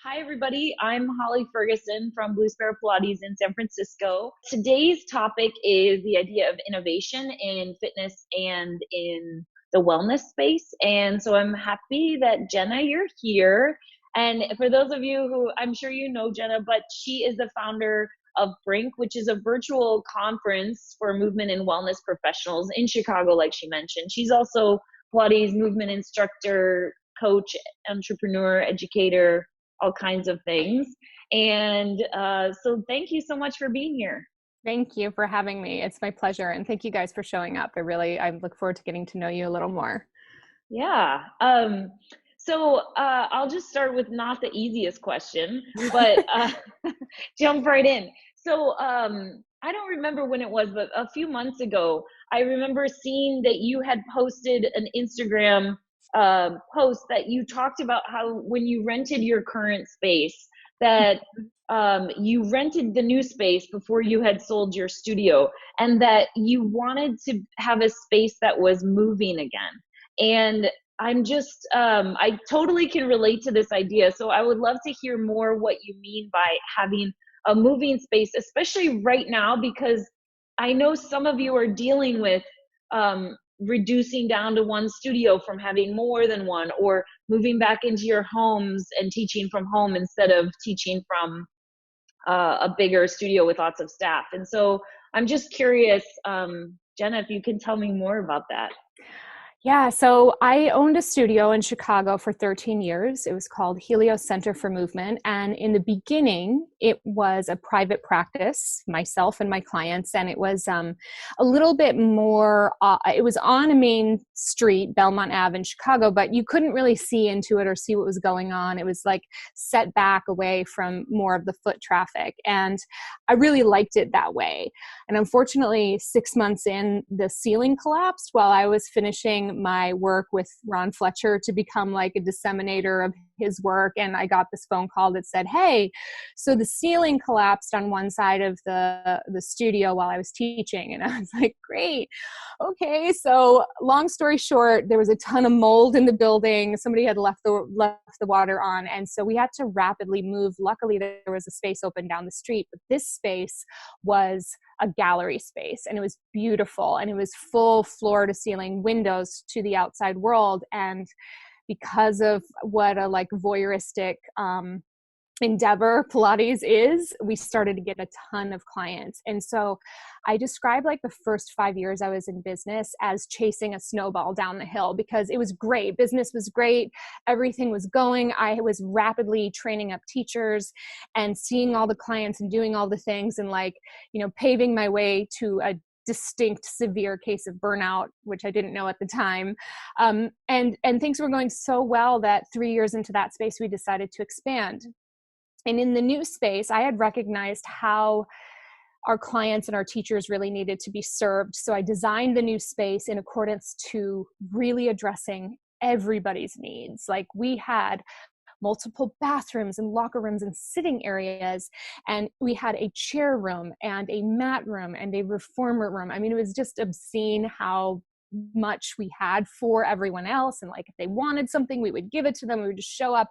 Hi, everybody. I'm Holly Furgason from Blue Sparrow Pilates in San Francisco. Today's topic is the idea of innovation in fitness and in the wellness space. And so I'm happy that Jenna, you're here. And for those of you who I'm sure you know Jenna, but she is the founder of Brink, which is a virtual conference for movement and wellness professionals in Chicago, like she mentioned. She's also Pilates movement instructor, coach, entrepreneur, educator, all kinds of things. And so thank you so much for being here. Thank you for having me. It's my pleasure. And thank you guys for showing up. I look forward to getting to know you a little more. Yeah. So I'll just start with not the easiest question, but jump right in. So I don't remember when it was, but a few months ago, I remember seeing that you had posted an Instagram post that you talked about how when you rented your current space, that you rented the new space before you had sold your studio, and that you wanted to have a space that was moving again. And I totally can relate to this idea. So I would love to hear more what you mean by having a moving space, especially right now, because I know some of you are dealing with reducing down to one studio from having more than one, or moving back into your homes and teaching from home instead of teaching from a bigger studio with lots of staff. And so I'm just curious, Jenna, if you can tell me more about that. Yeah, so I owned a studio in Chicago for 13 years. It was called Helios Center for Movement. And in the beginning, it was a private practice, myself and my clients. And it was a little bit more, it was on a main street, Belmont Ave in Chicago, but you couldn't really see into it or see what was going on. It was like set back away from more of the foot traffic. And I really liked it that way. And unfortunately, 6 months in, the ceiling collapsed while I was finishing my work with Ron Fletcher to become like a disseminator of his work. And I got this phone call that said, hey, so the ceiling collapsed on one side of the studio while I was teaching. And I was like, great. Okay. So long story short, there was a ton of mold in the building. Somebody had left the water on. And so we had to rapidly move. Luckily, there was a space open down the street, but this space was a gallery space, and it was beautiful, and it was full floor to ceiling windows to the outside world. And because of what a like voyeuristic endeavor Pilates is, we started to get a ton of clients. And so I describe like the first 5 years I was in business as chasing a snowball down the hill, because it was great. Business was great. Everything was going. I was rapidly training up teachers and seeing all the clients and doing all the things and like, paving my way to a distinct severe case of burnout, which I didn't know at the time. And things were going so well that 3 years into that space, we decided to expand. And in the new space, I had recognized how our clients and our teachers really needed to be served. So I designed the new space in accordance to really addressing everybody's needs. Like we had multiple bathrooms and locker rooms and sitting areas. And we had a chair room and a mat room and a reformer room. I mean, it was just obscene how much we had for everyone else. And like, if they wanted something, we would give it to them. We would just show up.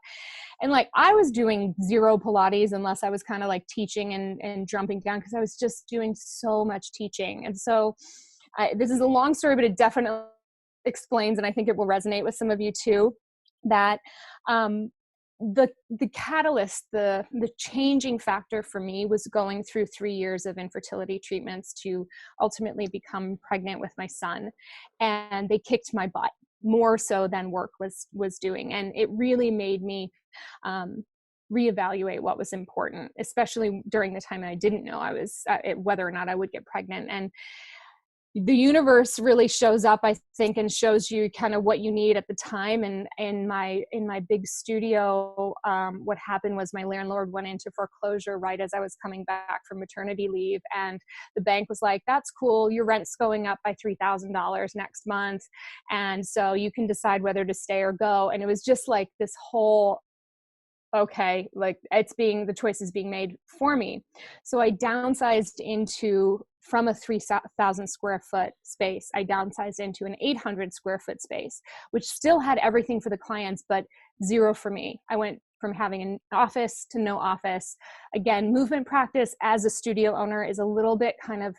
And like, I was doing zero Pilates unless I was kind of like teaching and jumping down, because I was just doing so much teaching. And so this is a long story, but it definitely explains, and I think it will resonate with some of you too, that the catalyst, the changing factor for me was going through 3 years of infertility treatments to ultimately become pregnant with my son. And they kicked my butt more so than work was doing. And it really made me reevaluate what was important, especially during the time I didn't know whether or not I would get pregnant. And the universe really shows up, I think, and shows you kind of what you need at the time. And in my big studio, what happened was my landlord went into foreclosure right as I was coming back from maternity leave. And the bank was like, that's cool. Your rent's going up by $3,000 next month. And so you can decide whether to stay or go. And it was just like this whole, okay, like the choice is being made for me. So I downsized from a 3,000 square foot space, I downsized into an 800 square foot space, which still had everything for the clients, but zero for me. I went from having an office to no office. Again, movement practice as a studio owner is a little bit kind of,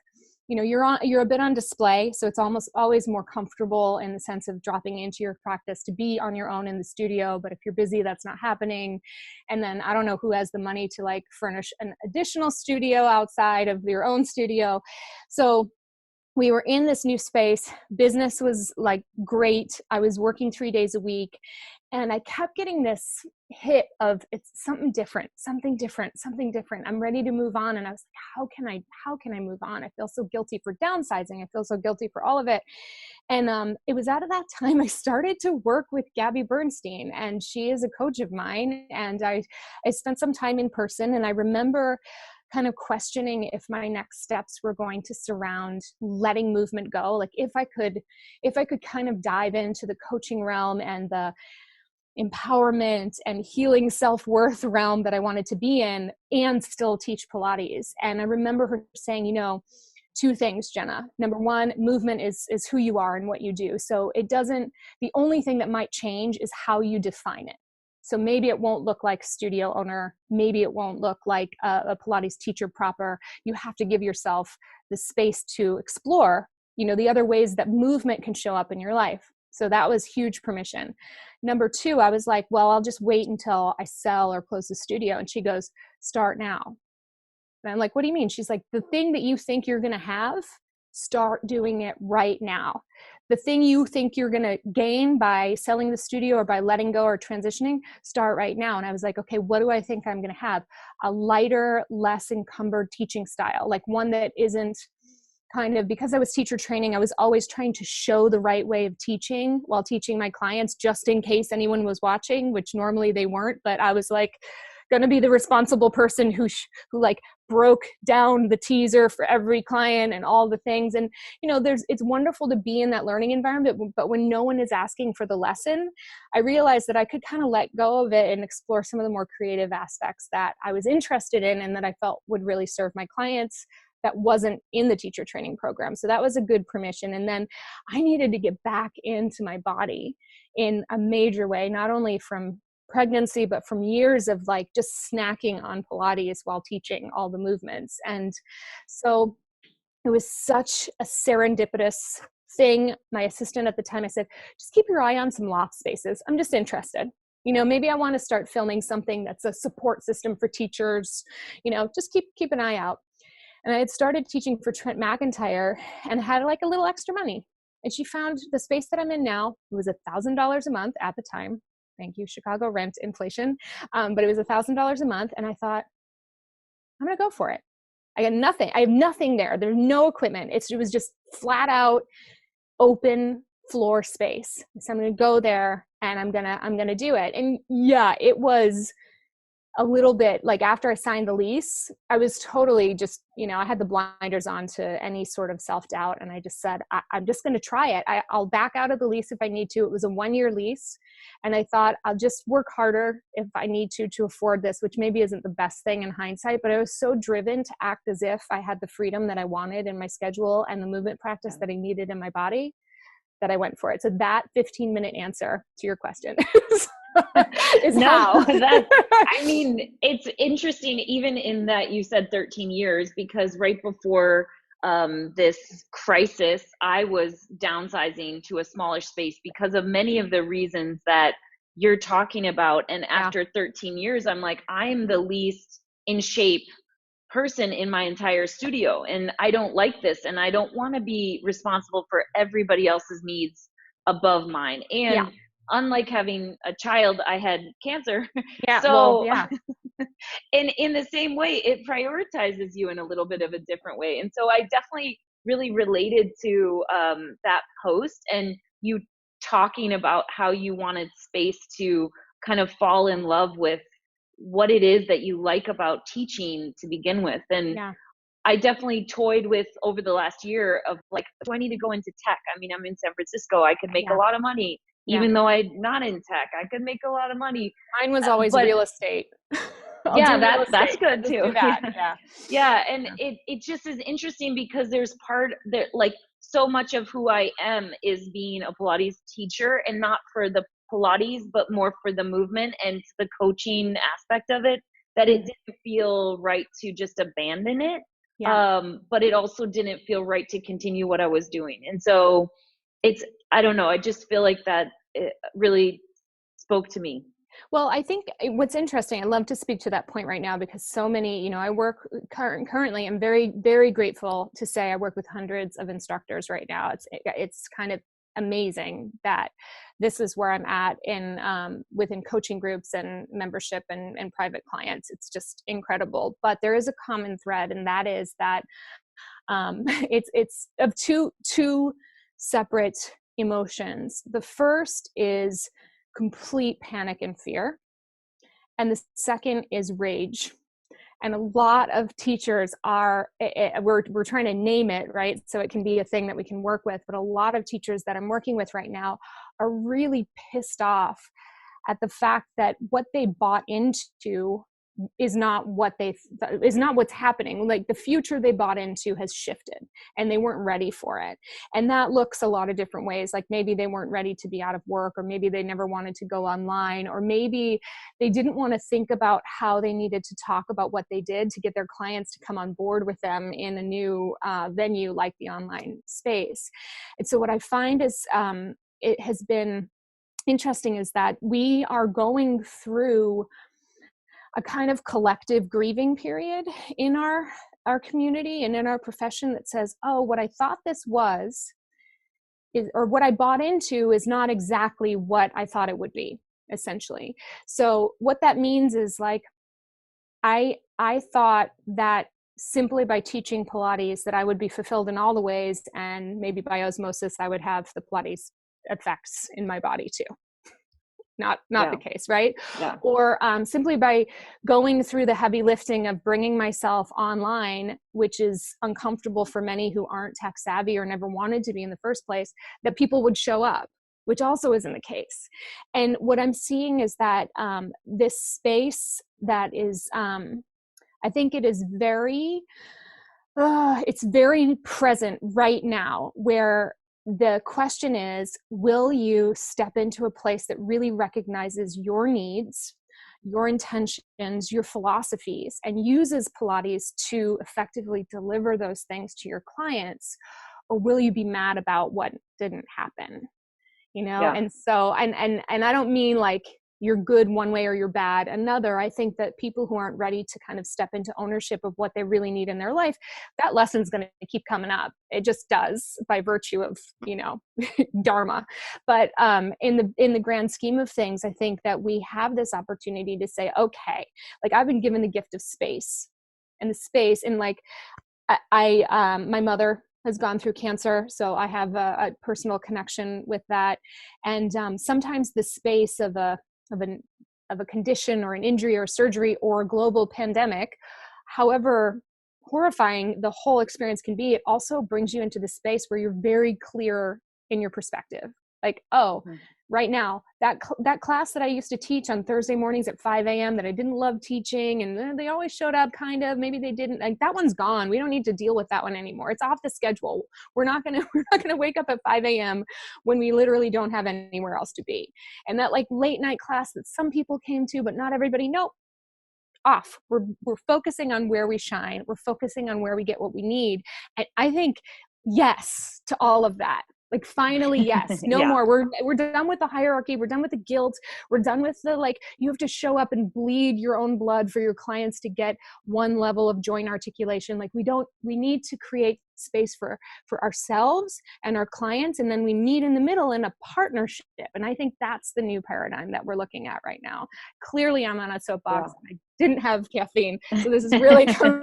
you're a bit on display. So it's almost always more comfortable in the sense of dropping into your practice to be on your own in the studio. But if you're busy, that's not happening. And then I don't know who has the money to like furnish an additional studio outside of your own studio. So we were in this new space. Business was like great. I was working 3 days a week, and I kept getting this hit of it's something different, something different, something different. I'm ready to move on. And I was like, how can I move on? I feel so guilty for downsizing. I feel so guilty for all of it. And it was out of that time I started to work with Gabby Bernstein, and she is a coach of mine. And I spent some time in person, and I remember kind of questioning if my next steps were going to surround letting movement go. Like if I could kind of dive into the coaching realm and the empowerment and healing self-worth realm that I wanted to be in and still teach Pilates. And I remember her saying, 2 things, Jenna. Number 1, movement is who you are and what you do. So the only thing that might change is how you define it. So maybe it won't look like studio owner. Maybe it won't look like a Pilates teacher proper. You have to give yourself the space to explore, the other ways that movement can show up in your life. So that was huge permission. Number 2, I was like, well, I'll just wait until I sell or close the studio. And she goes, start now. And I'm like, what do you mean? She's like, the thing that you think you're going to have, start doing it right now. The thing you think you're going to gain by selling the studio or by letting go or transitioning, start right now. And I was like, okay, what do I think I'm going to have? A lighter, less encumbered teaching style, like one that isn't kind of, because I was teacher training, I was always trying to show the right way of teaching while teaching my clients, just in case anyone was watching, which normally they weren't. But I was like, going to be the responsible person who like broke down the teaser for every client and all the things. And, it's wonderful to be in that learning environment, but when no one is asking for the lesson, I realized that I could kind of let go of it and explore some of the more creative aspects that I was interested in and that I felt would really serve my clients that wasn't in the teacher training program. So that was a good permission. And then I needed to get back into my body in a major way, not only from pregnancy, but from years of like just snacking on Pilates while teaching all the movements. And so it was such a serendipitous thing. My assistant at the time, I said, just keep your eye on some loft spaces. I'm just interested. Maybe I want to start filming something that's a support system for teachers, just keep an eye out. And I had started teaching for Trent McIntyre and had like a little extra money. And she found the space that I'm in now. It was $1,000 a month at the time. Thank you, Chicago rent inflation. But it was $1,000 a month. And I thought, I'm going to go for it. I got nothing. I have nothing there. There's no equipment. It was just flat out open floor space. So I'm going to go there and I'm going to do it. And yeah, it was a little bit like after I signed the lease, I was totally just, I had the blinders on to any sort of self-doubt. And I just said, I'm just going to try it. I'll back out of the lease if I need to. It was a 1-year lease. And I thought I'll just work harder if I need to afford this, which maybe isn't the best thing in hindsight, but I was so driven to act as if I had the freedom that I wanted in my schedule and the movement practice that I needed in my body that I went for it. So that 15-minute answer to your question is how. It's interesting, even in that you said 13 years, because right before this crisis, I was downsizing to a smaller space because of many of the reasons that you're talking about. And after 13 years, I'm like, I'm the least in shape person in my entire studio. And I don't like this. And I don't want to be responsible for everybody else's needs above mine. And unlike having a child, I had cancer. And in the same way, it prioritizes you in a little bit of a different way. And so I definitely really related to that post and you talking about how you wanted space to kind of fall in love with what it is that you like about teaching to begin with. And I definitely toyed with over the last year of like, do I need to go into tech? I mean, I'm in San Francisco. I could make a lot of money. Even though I'm not in tech, I could make a lot of money. Mine was always real estate. That's good too. And Yeah. it just is interesting because there's part that like so much of who I am is being a Pilates teacher and not for the Pilates, but more for the movement and the coaching aspect of it, that it didn't feel right to just abandon it. Yeah. But it also didn't feel right to continue what I was doing. And so I don't know, I just feel like that it really spoke to me. Well, I think what's interesting, I love to speak to that point right now because so many, I work currently, I'm very, very grateful to say I work with hundreds of instructors right now. It's kind of amazing that this is where I'm at in within coaching groups and membership and private clients. It's just incredible. But there is a common thread, and that is that it's of two separate emotions. The first is complete panic and fear, and the second is rage. And a lot of teachers we're trying to name it, right, so it can be a thing that we can work with, but a lot of teachers that I'm working with right now are really pissed off at the fact that what they bought into is not what's happening. Like the future they bought into has shifted and they weren't ready for it. And that looks a lot of different ways. Like maybe they weren't ready to be out of work, or maybe they never wanted to go online, or maybe they didn't want to think about how they needed to talk about what they did to get their clients to come on board with them in a new venue like the online space. And so what I find is it has been interesting is that we are going through a kind of collective grieving period in our community and in our profession that says, oh, what I thought this was is, or what I bought into is not exactly what I thought it would be, essentially. So what that means is like, I thought that simply by teaching Pilates that I would be fulfilled in all the ways, and maybe by osmosis I would have the Pilates effects in my body too. Not the case, right? Yeah. Or simply by going through the heavy lifting of bringing myself online, which is uncomfortable for many who aren't tech savvy or never wanted to be in the first place, that people would show up, which also isn't the case. And what I'm seeing is that this space that is, I think it is it's very present right now, where the question is, will you step into a place that really recognizes your needs, your intentions, your philosophies, and uses Pilates to effectively deliver those things to your clients? Or will you be mad about what didn't happen? Yeah. And so, and I don't mean like you're good one way or you're bad another. I think that people who aren't ready to kind of step into ownership of what they really need in their life, that lesson's going to keep coming up. It just does, by virtue of, dharma. But in the grand scheme of things, I think that we have this opportunity to say, okay, like I've been given the gift of space, and like my mother has gone through cancer, so I have a personal connection with that. And sometimes the space of a condition or an injury or surgery or a global pandemic, however horrifying the whole experience can be, it also brings you into the space where you're very clear in your perspective. Like, oh, right now, that class that I used to teach on Thursday mornings at 5 a.m. that I didn't love teaching, and they always showed up kind of, maybe they didn't, like that one's gone. We don't need to deal with that one anymore. It's off the schedule. We're not gonna wake up at 5 a.m. when we literally don't have anywhere else to be. And that like late night class that some people came to, but not everybody, nope, off. We're focusing on where we shine. We're focusing on where we get what we need. And I think yes to all of that. Like finally, yes, no more. We're done with the hierarchy. We're done with the guilt. We're done with the, like, you have to show up and bleed your own blood for your clients to get one level of joint articulation. Like we need to create space for ourselves and our clients. And then we meet in the middle in a partnership. And I think that's the new paradigm that we're looking at right now. Clearly I'm on a soapbox. Yeah. I didn't have caffeine. So this is really from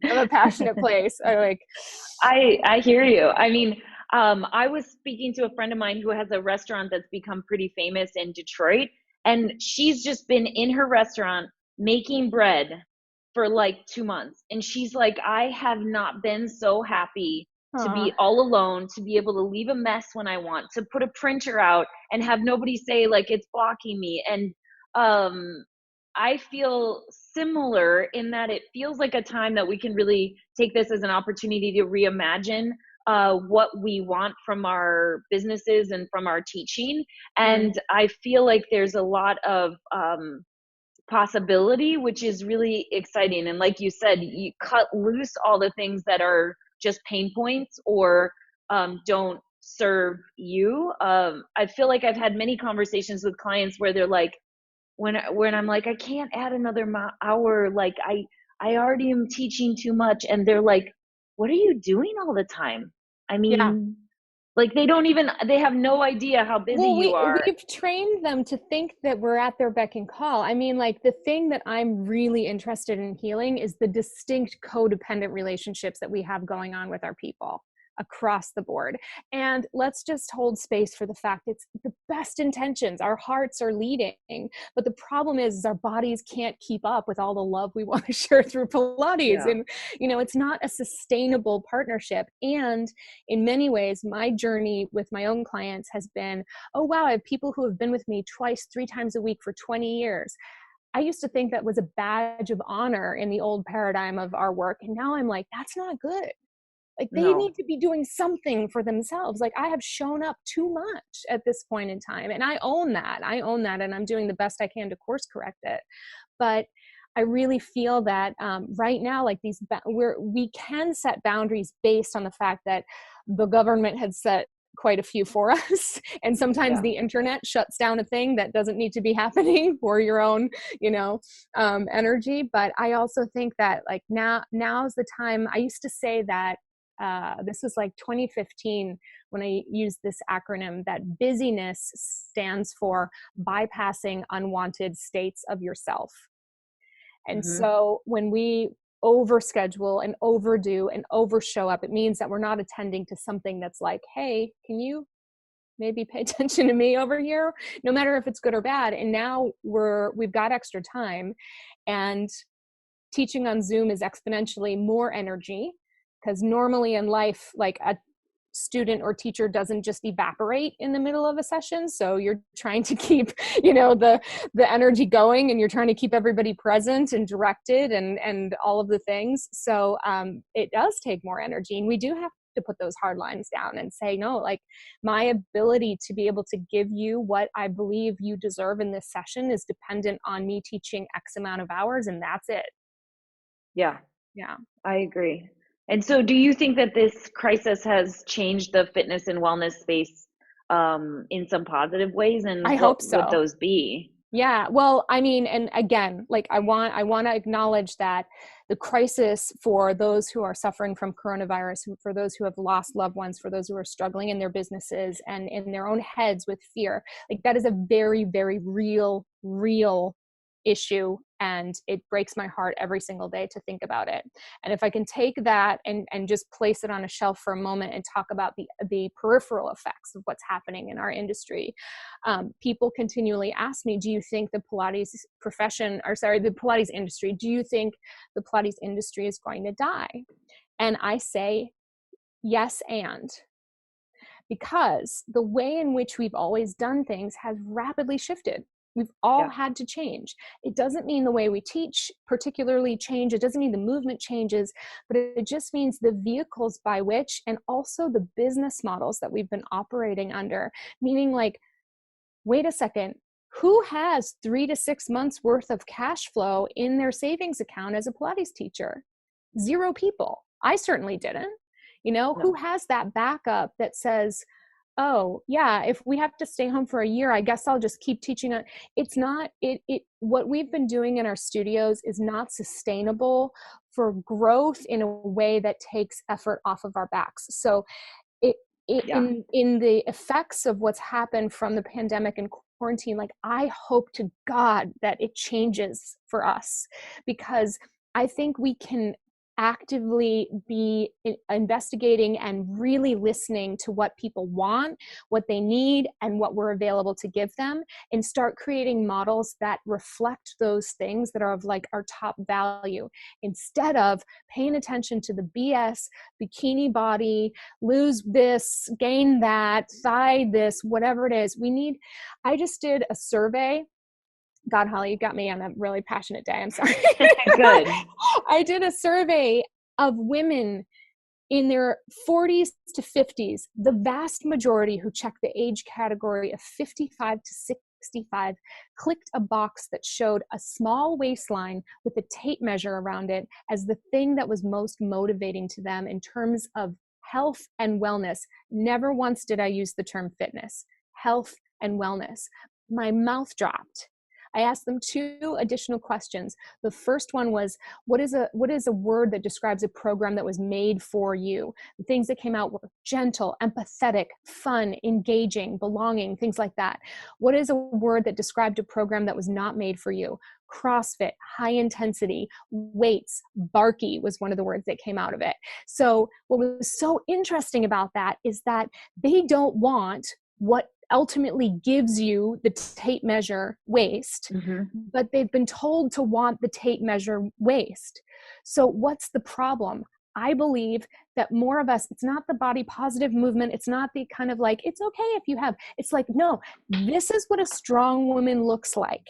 a passionate place. I hear you. I mean, I was speaking to a friend of mine who has a restaurant that's become pretty famous in Detroit, and she's just been in her restaurant making bread for like 2 months. And she's like, I have not been so happy to be all alone, to be able to leave a mess when I want, to put a printer out and have nobody say like it's blocking me. And I feel similar in that it feels like a time that we can really take this as an opportunity to reimagine what we want from our businesses and from our teaching. And I feel like there's a lot of possibility, which is really exciting. And like you said, you cut loose all the things that are just pain points or don't serve you. I feel like I've had many conversations with clients where they're like, when I'm like, I can't add another hour, like I already am teaching too much, and they're like, what are you doing all the time? I Yeah. mean, like they have no idea how busy Well, you are. we've trained them to think that we're at their beck and call. I mean, like the thing that I'm really interested in healing is the distinct codependent relationships that we have going on with our people across the board. And let's just hold space for the fact it's the best intentions. Our hearts are leading, but the problem is our bodies can't keep up with all the love we want to share through Pilates. Yeah. And, it's not a sustainable partnership. And in many ways, my journey with my own clients has been, oh, wow, I have people who have been with me twice, 3 times a week for 20 years. I used to think that was a badge of honor in the old paradigm of our work. And now I'm like, that's not good. Like they No. need to be doing something for themselves. Like I have shown up too much at this point in time. And I own that. And I'm doing the best I can to course correct it. But I really feel that right now, like we can set boundaries based on the fact that the government had set quite a few for us. And sometimes Yeah. the internet shuts down a thing that doesn't need to be happening for your own, energy. But I also think that like now's the time. I used to say that this was like 2015 when I used this acronym that busyness stands for bypassing unwanted states of yourself. And so when we overschedule and overdo and overshow up, it means that we're not attending to something that's like, hey, can you maybe pay attention to me over here, no matter if it's good or bad. And now we've got extra time, and teaching on Zoom is exponentially more energy, because normally in life, like a student or teacher doesn't just evaporate in the middle of a session. So you're trying to keep, the energy going, and you're trying to keep everybody present and directed and all of the things. So it does take more energy, and we do have to put those hard lines down and say, no, like my ability to be able to give you what I believe you deserve in this session is dependent on me teaching X amount of hours, and that's it. Yeah. Yeah. I agree. And so do you think that this crisis has changed the fitness and wellness space in some positive ways? And I what hope would so. those be? Yeah, well, I mean, and again, like I want to acknowledge that the crisis for those who are suffering from coronavirus, for those who have lost loved ones, for those who are struggling in their businesses and in their own heads with fear, like that is a very, very real issue, and it breaks my heart every single day to think about it. And if I can take that and just place it on a shelf for a moment and talk about the peripheral effects of what's happening in our industry, people continually ask me, do you think the Pilates the Pilates industry, do you think the Pilates industry is going to die? And I say yes, and because the way in which we've always done things has rapidly shifted. We've all had to change. It doesn't mean the way we teach particularly change. It doesn't mean the movement changes, but it just means the vehicles by which, and also the business models that we've been operating under, meaning like, wait a second, who has 3 to 6 months worth of cash flow in their savings account as a Pilates teacher? 0 people. I certainly didn't. No. Who has that backup that says, oh yeah, if we have to stay home for a year, I guess I'll just keep teaching it. It's not, what we've been doing in our studios is not sustainable for growth in a way that takes effort off of our backs. So in the effects of what's happened from the pandemic and quarantine, like I hope to God that it changes for us, because I think we can actively be investigating and really listening to what people want, what they need, and what we're available to give them, and start creating models that reflect those things that are of like our top value, instead of paying attention to the BS, bikini body, lose this, gain that, thigh this, whatever it is. I just did a survey. God, Holly, you got me on a really passionate day. I'm sorry. Good. I did a survey of women in their 40s to 50s, the vast majority who checked the age category of 55 to 65 clicked a box that showed a small waistline with a tape measure around it as the thing that was most motivating to them in terms of health and wellness. Never once did I use the term fitness, health and wellness. My mouth dropped. I asked them 2 additional questions. The first one was, what is a word that describes a program that was made for you? The things that came out were gentle, empathetic, fun, engaging, belonging, things like that. What is a word that described a program that was not made for you? CrossFit, high intensity, weights, barky was one of the words that came out of it. So what was so interesting about that is that they don't want what ultimately gives you the tape measure waist, but they've been told to want the tape measure waist. So what's the problem? I believe that more of us, it's not the body positive movement. It's not the kind of like, it's okay if you have, it's like, no, this is what a strong woman looks like.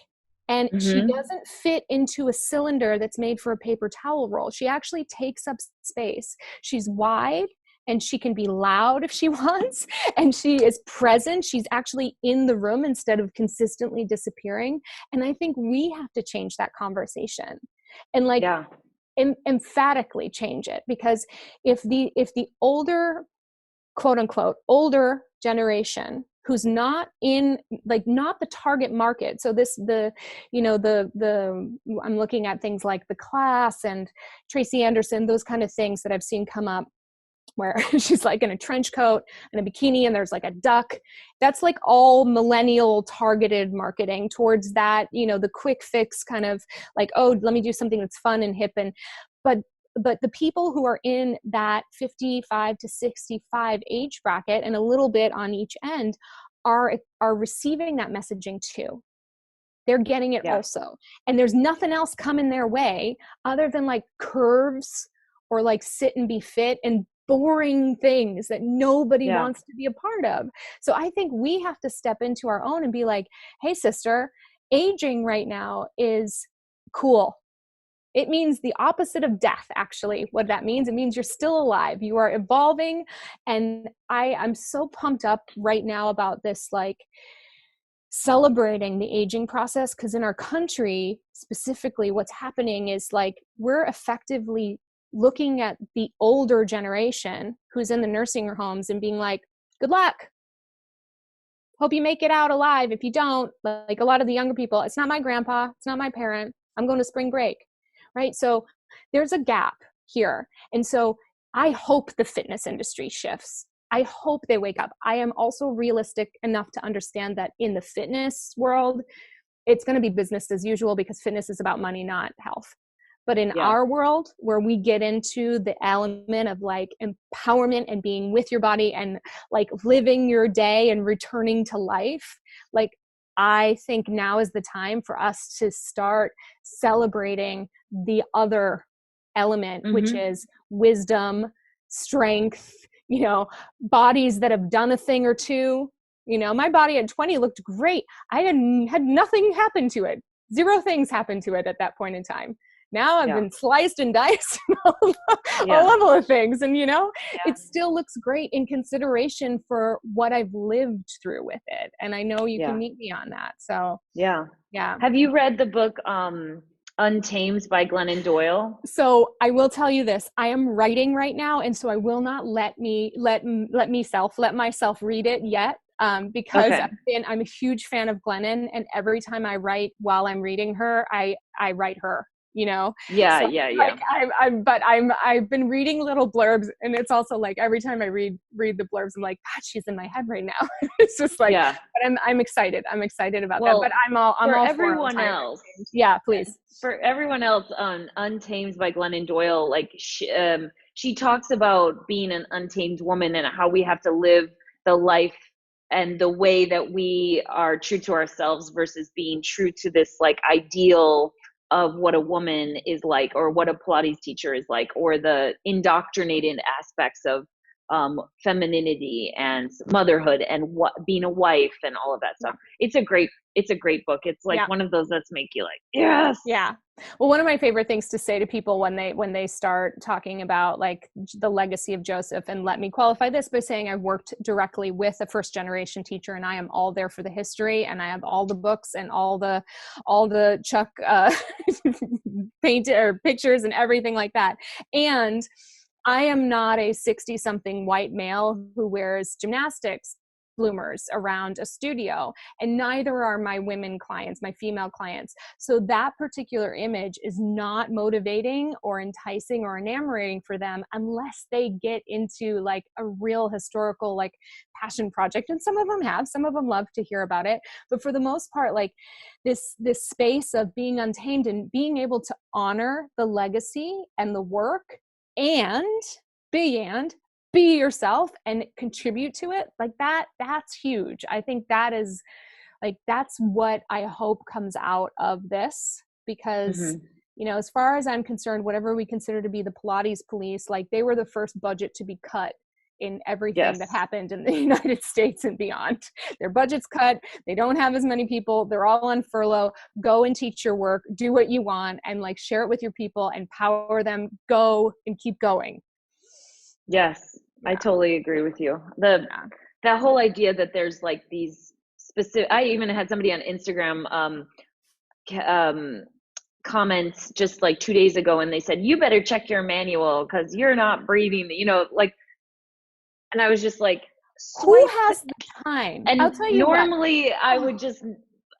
And she doesn't fit into a cylinder that's made for a paper towel roll. She actually takes up space. She's wide, and she can be loud if she wants, and she is present. She's actually in the room instead of consistently disappearing. And I think we have to change that conversation and like emphatically change it, because if the older, quote unquote, older generation who's not in, like, not the target market. So I'm looking at things like The Class and Tracy Anderson, those kind of things that I've seen come up, where she's like in a trench coat and a bikini and there's like a duck. That's like all millennial targeted marketing towards that, the quick fix kind of like, oh, let me do something that's fun and hip. But the people who are in that 55 to 65 age bracket and a little bit on each end are receiving that messaging too. They're getting it also. And there's nothing else coming their way other than like curves or like sit and be fit and boring things that nobody wants to be a part of. So I think we have to step into our own and be like, hey, sister, aging right now is cool. It means the opposite of death, actually. What that means, it means you're still alive. You are evolving. And I'm so pumped up right now about this, like, celebrating the aging process, because in our country, specifically, what's happening is like we're effectively looking at the older generation who's in the nursing homes and being like, good luck. Hope you make it out alive. If you don't, like a lot of the younger people, it's not my grandpa, it's not my parent, I'm going to spring break, right? So there's a gap here. And so I hope the fitness industry shifts. I hope they wake up. I am also realistic enough to understand that in the fitness world, it's going to be business as usual, because fitness is about money, not health. But in our world, where we get into the element of like empowerment and being with your body and like living your day and returning to life, like I think now is the time for us to start celebrating the other element, which is wisdom, strength, bodies that have done a thing or two. My body at 20 looked great. I had nothing happen to it. 0 things happened to it at that point in time. Now I've been sliced and diced a level of things. And, it still looks great in consideration for what I've lived through with it. And I know you can meet me on that. So, yeah. Have you read the book, Untamed by Glennon Doyle? So I will tell you this, I am writing right now. And so I will not let myself read it yet. Because I'm a huge fan of Glennon, and every time I write while I'm reading her, I write her, Like, I've been reading little blurbs, and it's also like every time I read the blurbs, I'm like, God, she's in my head right now. It's just like, but I'm excited. I'm excited about that. But I'm all for everyone else. Yeah, please. For everyone else, on Untamed by Glennon Doyle, like she talks about being an untamed woman and how we have to live the life and the way that we are true to ourselves versus being true to this like ideal of what a woman is like, or what a Pilates teacher is like, or the indoctrinated aspects of femininity and motherhood and what being a wife and all of that stuff. It's a great book. It's like Yeah. one of those that's make you like, yes. Yeah. Well, one of my favorite things to say to people when they start talking about like the legacy of Joseph, and let me qualify this by saying I've worked directly with a first generation teacher, and I am all there for the history, and I have all the books and all the Chuck paint or pictures and everything like that. And I am not a 60-something white male who wears gymnastics bloomers around a studio, and neither are my women clients, my female clients. So that particular image is not motivating or enticing or enamoring for them unless they get into like a real historical like passion project. And some of them love to hear about it, but for the most part, like this space of being untamed and being able to honor the legacy and the work and be yourself and contribute to it, like that's huge. I think that is like, that's what I hope comes out of this, because you know, as far as I'm concerned, whatever we consider to be the Pilates police, like they were the first budget to be cut in everything that happened in the United States and beyond. Their budget's cut, they don't have as many people, they're all on furlough. Go and teach your work, do what you want, and like share it with your people, empower them, go and keep going. Yes, I totally agree with you. That whole idea that there's like these specific, I even had somebody on Instagram comments just like 2 days ago, and they said, you better check your manual because you're not breathing, you know, like, and I was just like, who has the time? And I'll tell you normally I would just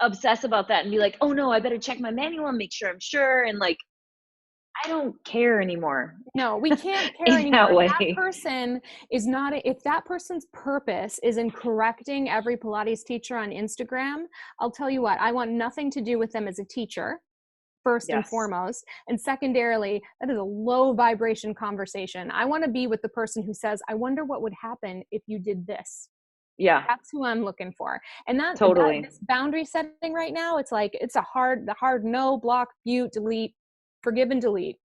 obsess about that and be like, oh no, I better check my manual and make sure I'm sure. And like, I don't care anymore. No, we can't care anymore. That person is not, if that person's purpose is in correcting every Pilates teacher on Instagram, I'll tell you what, I want nothing to do with them as a teacher, first and foremost. And secondarily, that is a low vibration conversation. I want to be with the person who says, I wonder what would happen if you did this. Yeah. That's who I'm looking for. And that, totally. This boundary setting right now, it's like, it's the hard no, block, mute, delete, forgive and delete.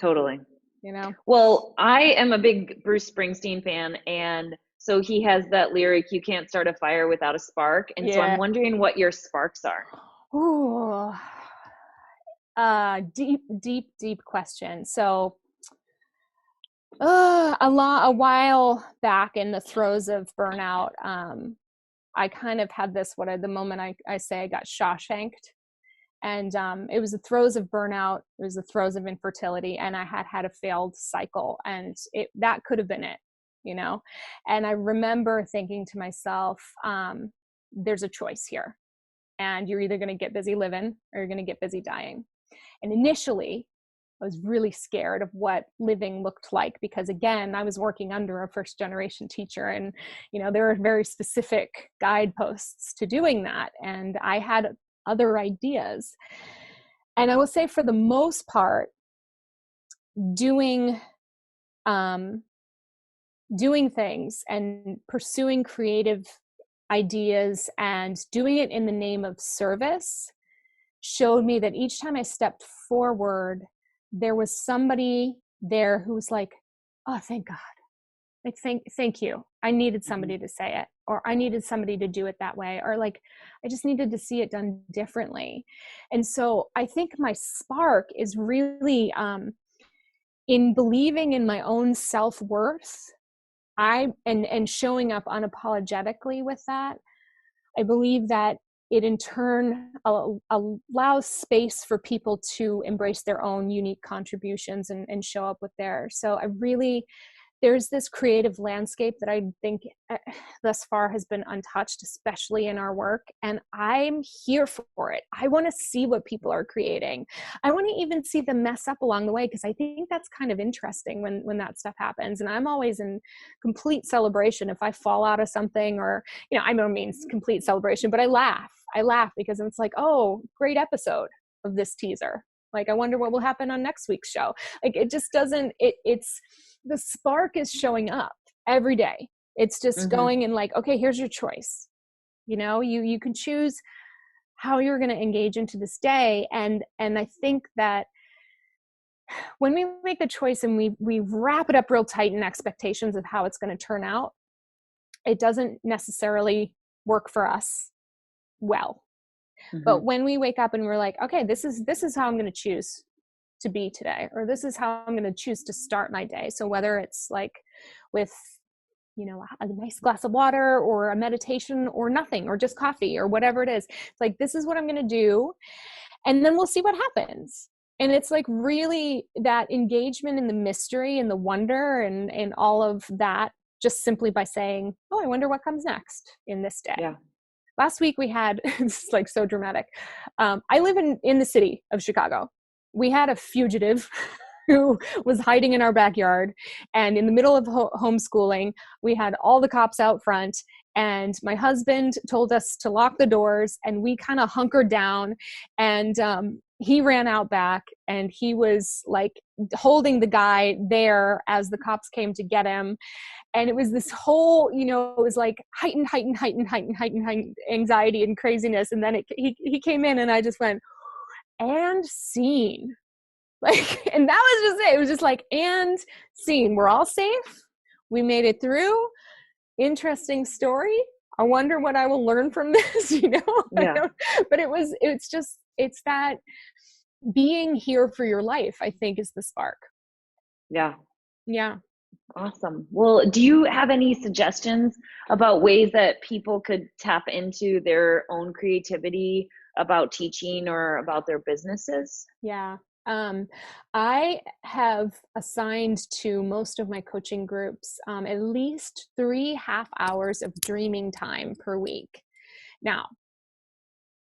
Totally. You know? Well, I am a big Bruce Springsteen fan, and so he has that lyric, you can't start a fire without a spark. And so I'm wondering what your sparks are. Ooh. Deep question. So a while back in the throes of burnout, I kind of had this, the moment I say I got Shawshanked. And it was the throes of burnout. It was the throes of infertility. And I had a failed cycle. And that could have been it, you know? And I remember thinking to myself, there's a choice here. And you're either going to get busy living or you're going to get busy dying. And initially, I was really scared of what living looked like, because again, I was working under a first generation teacher, and, you know, there are very specific guideposts to doing that. And I had other ideas. And I will say, for the most part, doing things and pursuing creative ideas and doing it in the name of service showed me that each time I stepped forward, there was somebody there who was like, oh, thank God. Like, thank you. I needed somebody to say it, or I needed somebody to do it that way, or like, I just needed to see it done differently. And so I think my spark is really in believing in my own self-worth. And showing up unapologetically with that. I believe that it in turn allows space for people to embrace their own unique contributions and show up with theirs. So there's this creative landscape that I think thus far has been untouched, especially in our work. And I'm here for it. I want to see what people are creating. I want to even see them mess up along the way, because I think that's kind of interesting when that stuff happens. And I'm always in complete celebration if I fall out of something, or, you know, I don't mean complete celebration, but I laugh because it's like, oh, great episode of this teaser. Like, I wonder what will happen on next week's show. Like, it just doesn't, it's, the spark is showing up every day. It's just going and like, okay, here's your choice. You know, you can choose how you're going to engage into this day. And I think that when we make the choice and we wrap it up real tight in expectations of how it's going to turn out, it doesn't necessarily work for us well. But when we wake up and we're like, okay, this is how I'm going to choose to be today, or this is how I'm going to choose to start my day. So whether it's like with, you know, a nice glass of water or a meditation or nothing, or just coffee or whatever it is, it's like, this is what I'm going to do. And then we'll see what happens. And it's like really that engagement in the mystery and the wonder and all of that, just simply by saying, oh, I wonder what comes next in this day. Yeah. Last week we had, it's like so dramatic. I live in the city of Chicago. We had a fugitive who was hiding in our backyard, and in the middle of homeschooling, we had all the cops out front, and my husband told us to lock the doors, and we kind of hunkered down, and he ran out back, and he was like holding the guy there as the cops came to get him. And it was this whole, you know, it was like heightened anxiety and craziness. And then he came in, and I just went, and scene. Like, and that was just it. It was just like, and scene. We're all safe. We made it through. Interesting story. I wonder what I will learn from this, you know? Yeah. But it's that being here for your life, I think, is the spark. Yeah. Yeah. Awesome. Well, do you have any suggestions about ways that people could tap into their own creativity about teaching or about their businesses? Yeah. I have assigned to most of my coaching groups at least 3 half-hours of dreaming time per week. Now,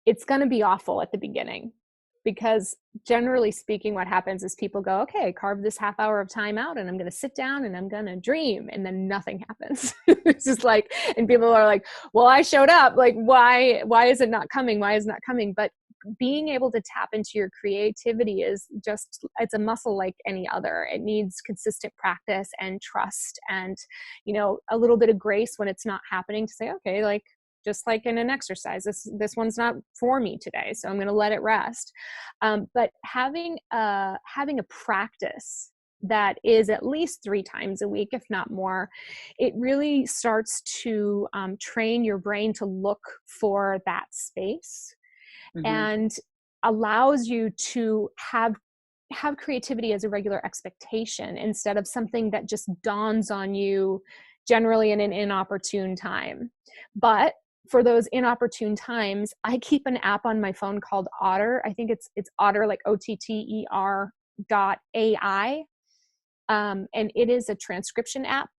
it's going to be awful at the beginning, because generally speaking, what happens is people go, okay, carve this half-hour of time out, and I'm going to sit down and I'm going to dream, and then nothing happens. It's just like, and people are like, well, I showed up, like, why is it not coming? Why is it not coming? But being able to tap into your creativity is just, it's a muscle like any other. It needs consistent practice and trust, and, you know, a little bit of grace when it's not happening, to say, okay, like, just like in an exercise, this one's not for me today, so I'm going to let it rest. But having a practice that is at least 3 times a week, if not more, it really starts to train your brain to look for that space, and allows you to have creativity as a regular expectation, instead of something that just dawns on you generally in an inopportune time. But for those inopportune times, I keep an app on my phone called Otter. I think it's Otter, like OTTER.ai. And it is a transcription app.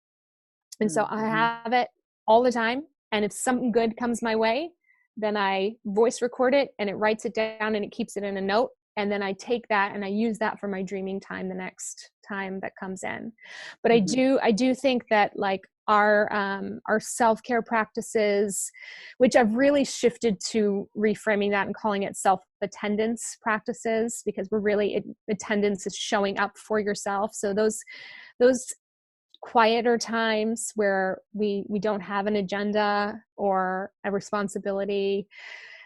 And so I have it all the time. And if something good comes my way, then I voice record it, and it writes it down, and it keeps it in a note. And then I take that and I use that for my dreaming time the next time that comes in. But I do think that, like, our self-care practices, which I've really shifted to reframing that and calling it self-attendance practices, because we're really, attendance is showing up for yourself. So those quieter times where we don't have an agenda or a responsibility,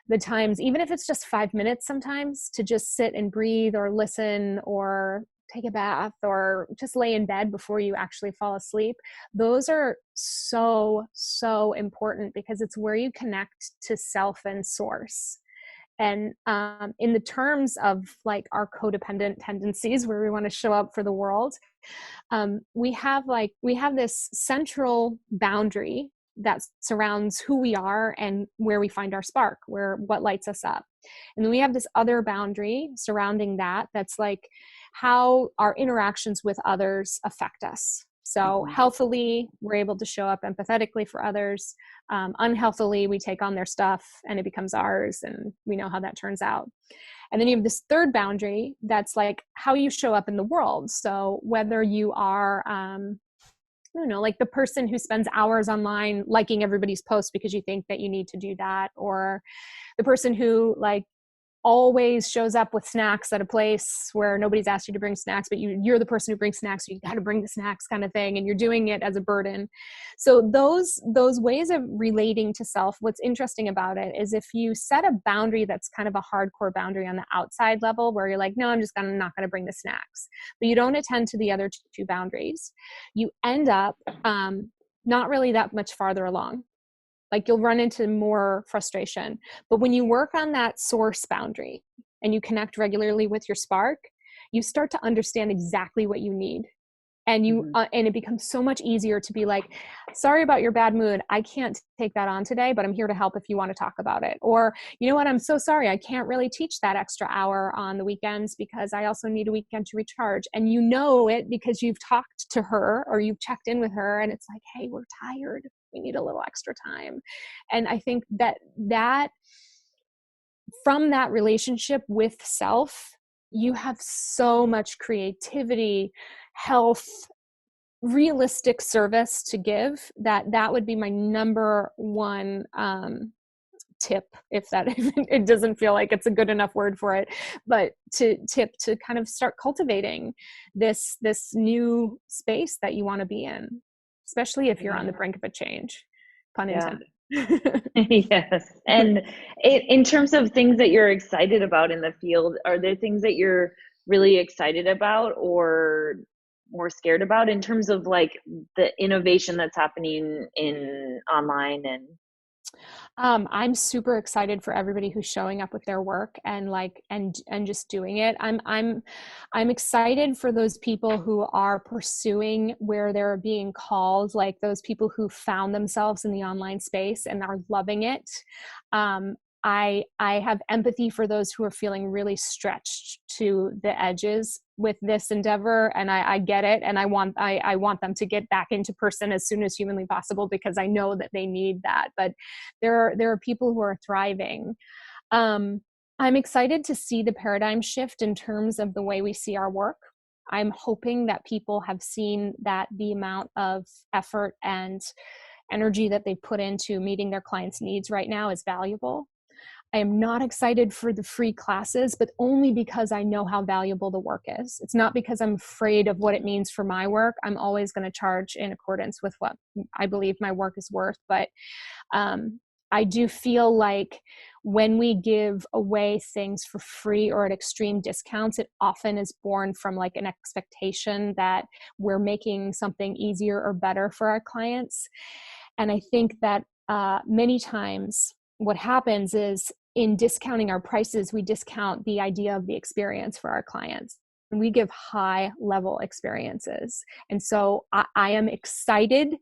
the times, even if it's just 5 minutes sometimes, to just sit and breathe or listen or take a bath or just lay in bed before you actually fall asleep, those are so important, because it's where you connect to self and source. And in the terms of like our codependent tendencies, where we want to show up for the world, we have this central boundary that surrounds who we are and where we find our spark, what lights us up. And then we have this other boundary surrounding that, that's like how our interactions with others affect us. So healthily, we're able to show up empathetically for others. Unhealthily, we take on their stuff and it becomes ours, and we know how that turns out. And then you have this third boundary that's like how you show up in the world. So whether you are, I don't know, like the person who spends hours online liking everybody's posts because you think that you need to do that, or the person who like always shows up with snacks at a place where nobody's asked you to bring snacks, but you're the person who brings snacks, so you got to bring the snacks kind of thing, and you're doing it as a burden. So those ways of relating to self, what's interesting about it is if you set a boundary that's kind of a hardcore boundary on the outside level where you're like, no, I'm not going to bring the snacks, but you don't attend to the other two boundaries, you end up not really that much farther along. Like you'll run into more frustration. But when you work on that source boundary and you connect regularly with your spark, you start to understand exactly what you need. And and it becomes so much easier to be like, sorry about your bad mood. I can't take that on today, but I'm here to help if you want to talk about it. Or, you know what? I'm so sorry. I can't really teach that extra hour on the weekends because I also need a weekend to recharge. And you know it because you've talked to her or you've checked in with her and it's like, hey, we're tired. We need a little extra time. And I think that from that relationship with self, you have so much creativity, health, realistic service to give that would be my number one tip, if that it doesn't feel like it's a good enough word for it, but to kind of start cultivating this new space that you want to be in, especially if you're on the brink of a change, pun intended. Yes. And in terms of things that you're excited about in the field, are there things that you're really excited about or more scared about in terms of like the innovation that's happening in online? And I'm super excited for everybody who's showing up with their work and just doing it. I'm excited for those people who are pursuing where they're being called, like those people who found themselves in the online space and are loving it. I have empathy for those who are feeling really stretched to the edges with this endeavor, and I get it, and I want them to get back into person as soon as humanly possible because I know that they need that. But there are people who are thriving. I'm excited to see the paradigm shift in terms of the way we see our work. I'm hoping that people have seen that the amount of effort and energy that they put into meeting their clients' needs right now is valuable. I am not excited for the free classes, but only because I know how valuable the work is. It's not because I'm afraid of what it means for my work. I'm always going to charge in accordance with what I believe my work is worth. But I do feel like when we give away things for free or at extreme discounts, it often is born from like an expectation that we're making something easier or better for our clients. And I think that many times what happens is in discounting our prices, we discount the idea of the experience for our clients. And we give high level experiences. And so I am excited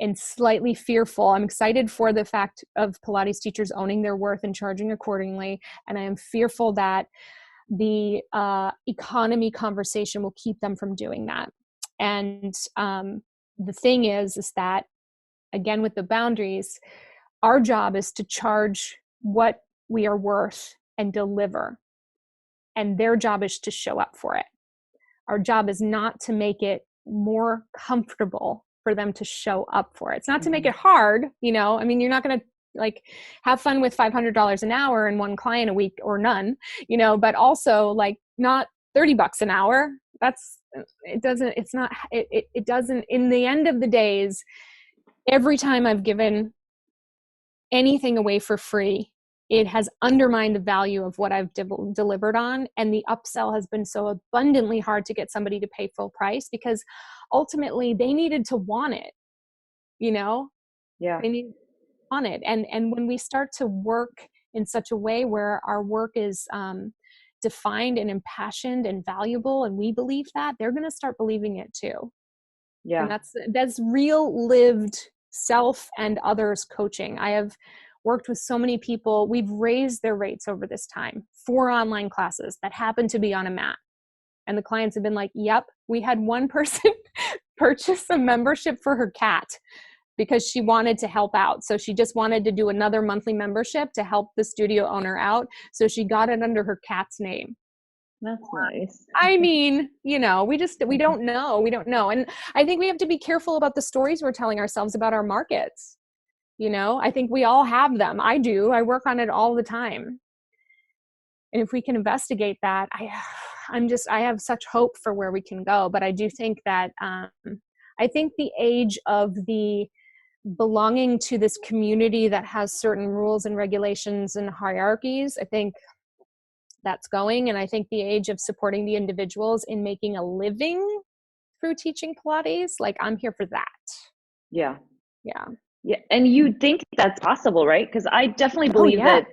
and slightly fearful. I'm excited for the fact of Pilates teachers owning their worth and charging accordingly. And I am fearful that the economy conversation will keep them from doing that. And the thing is that, again, with the boundaries, our job is to charge what we are worth and deliver. And their job is to show up for it. Our job is not to make it more comfortable for them to show up for it. It's not to make it hard, I mean, you're not going to like have fun with $500 an hour and one client a week or none, but also like not $30 an hour. It doesn't, in the end of the days, every time I've given anything away for free, it has undermined the value of what I've delivered on. And the upsell has been so abundantly hard to get somebody to pay full price because ultimately they needed to want it, Yeah. They need to want it. And when we start to work in such a way where our work is defined and impassioned and valuable, and we believe that, they're going to start believing it too. Yeah. And that's real lived self and others coaching. I have worked with so many people. We've raised their rates over this time for online classes that happen to be on a mat. And the clients have been like, yep, we had one person purchase a membership for her cat because she wanted to help out. So she just wanted to do another monthly membership to help the studio owner out. So she got it under her cat's name. That's nice. I mean, we don't know. And I think we have to be careful about the stories we're telling ourselves about our markets. I think we all have them. I do. I work on it all the time. And if we can investigate that, I have such hope for where we can go. But I do think that, I think the age of the belonging to this community that has certain rules and regulations and hierarchies, I think that's going. And I think the age of supporting the individuals in making a living through teaching Pilates, like, I'm here for that. Yeah. Yeah. Yeah. And you think that's possible, right? Because I definitely Oh believe yeah. that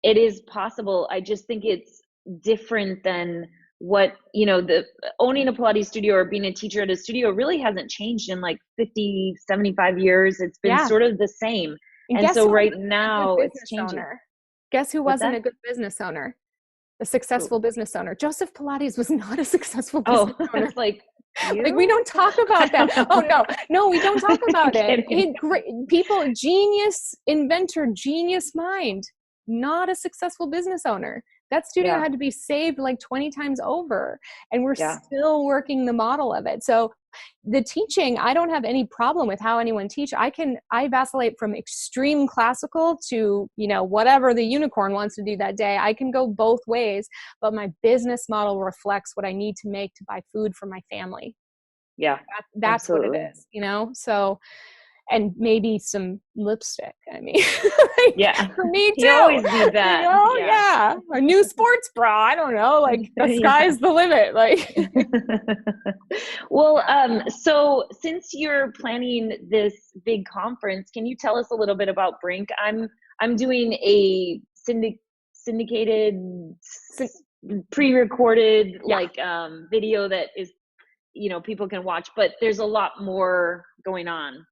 it is possible. I just think it's different than what, the owning a Pilates studio or being a teacher at a studio really hasn't changed in like 50, 75 years. It's been Yeah. sort of the same. And And guess so who right wasn't a good now it's business changing. owner? Guess who What's wasn't that? a good business owner? A Who? successful business owner. Joseph Pilates was not a successful Oh, business owner. like Like, we you? don't talk about that. Oh no, we don't talk about it. Kidding. Great people, genius inventor, genius mind, not a successful business owner. That studio Yeah. had to be saved like 20 times over, and we're Yeah. still working the model of it. So the teaching, I don't have any problem with how anyone teach. I vacillate from extreme classical to, whatever the unicorn wants to do that day. I can go both ways, but my business model reflects what I need to make to buy food for my family. Yeah. That's what it Absolutely. is, So, and maybe some lipstick. I mean, Yeah. for me You too, always need that. Yeah. yeah, a new sports bra. I don't know, like the Yeah. sky's the limit. Like, Well, so since you're planning this big conference, can you tell us a little bit about Brink? I'm doing a syndicated, pre-recorded yeah. video that is, people can watch, but there's a lot more going on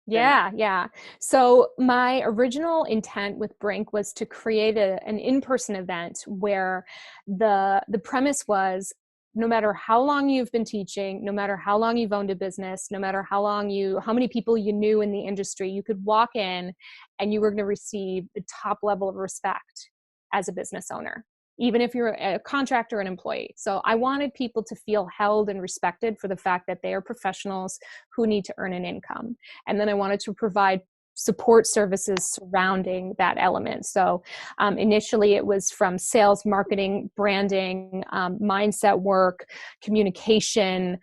than that. Yeah. So my original intent with Brink was to create an in-person event where the premise was, no matter how long you've been teaching, no matter how long you've owned a business, no matter how many people you knew in the industry, you could walk in and you were going to receive the top level of respect as a business owner, even if you're a contractor or an employee. So I wanted people to feel held and respected for the fact that they are professionals who need to earn an income. And then I wanted to provide support services surrounding that element. So initially it was from sales, marketing, branding, mindset work, communication,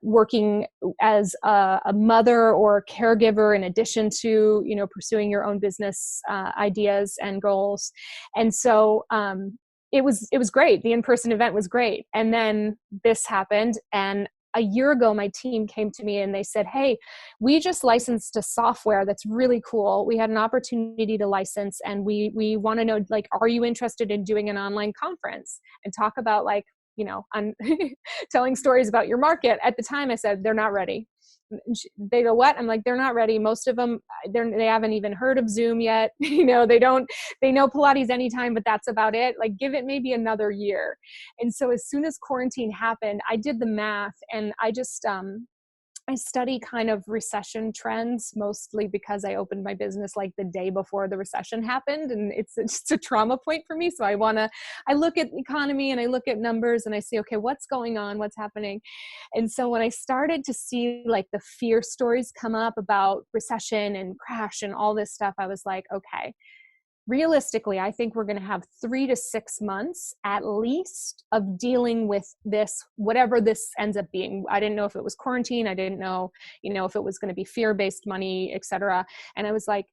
working as a mother or a caregiver in addition to, pursuing your own business ideas and goals. And so it was great. The in-person event was great. And then this happened, and a year ago, my team came to me and they said, hey, we just licensed a software that's really cool. We had an opportunity to license, and we want to know, like, are you interested in doing an online conference and talk about, like, I'm telling stories about your market. At the time I said, they're not ready. They go, what? I'm like, they're not ready. Most of them, they haven't even heard of Zoom yet. They know Pilates Anytime, but that's about it. Like, give it maybe another year. And so as soon as quarantine happened, I did the math, and I just, I study kind of recession trends, mostly because I opened my business like the day before the recession happened, and it's just a trauma point for me. So I look at the economy and I look at numbers and I say, okay, what's going on? What's happening? And so when I started to see like the fear stories come up about recession and crash and all this stuff, I was like, okay, realistically, I think we're going to have 3 to 6 months at least of dealing with this, whatever this ends up being. I didn't know if it was quarantine. I didn't know, if it was going to be fear-based money, et cetera. And I was like,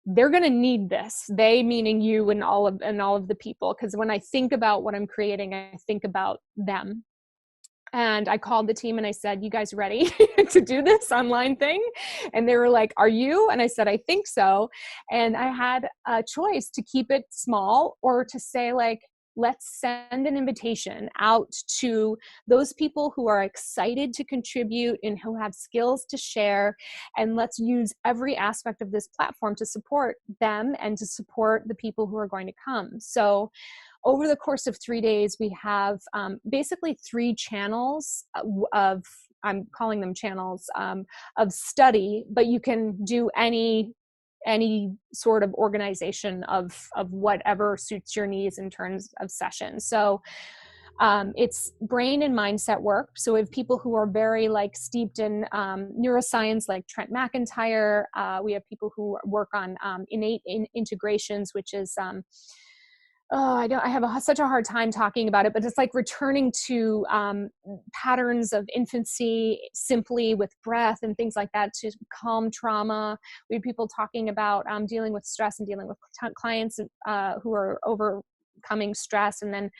they're going to need this. They, meaning you and all of the people. Because when I think about what I'm creating, I think about them. And I called the team and I said, you guys ready to do this online thing? And they were like, are you? And I said, I think so. And I had a choice to keep it small or to say, like, let's send an invitation out to those people who are excited to contribute and who have skills to share. And let's use every aspect of this platform to support them and to support the people who are going to come. So over the course of 3 days, we have basically 3 channels of, I'm calling them channels, of study, but you can do any sort of organization of whatever suits your needs in terms of sessions. So it's brain and mindset work. So we have people who are very steeped in neuroscience, like Trent McIntyre. We have people who work on innate integrations, which is I have such a hard time talking about it, but it's like returning to patterns of infancy simply with breath and things like that to calm trauma. We had people talking about dealing with stress and dealing with clients who are overcoming stress, and then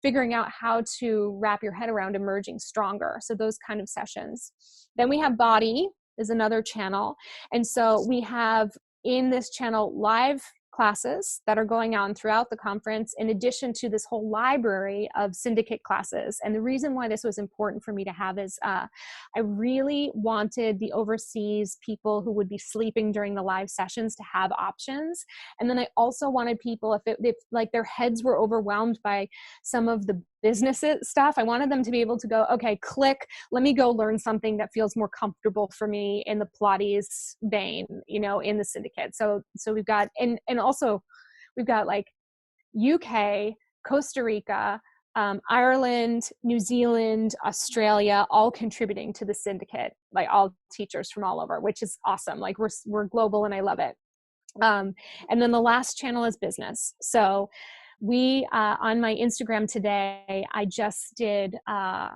figuring out how to wrap your head around emerging stronger. So those kind of sessions. Then we have body is another channel. And so we have in this channel live classes that are going on throughout the conference, in addition to this whole library of syndicate classes. And the reason why this was important for me to have is I really wanted the overseas people who would be sleeping during the live sessions to have options. And then I also wanted people, if like their heads were overwhelmed by some of the business stuff, I wanted them to be able to go, okay, click, let me go learn something that feels more comfortable for me in the Pilates vein, in the syndicate. So we've got, and also we've got like UK, Costa Rica, Ireland, New Zealand, Australia, all contributing to the syndicate, like all teachers from all over, which is awesome. Like we're global and I love it. And then the last channel is business. So we, on my Instagram today, I just did a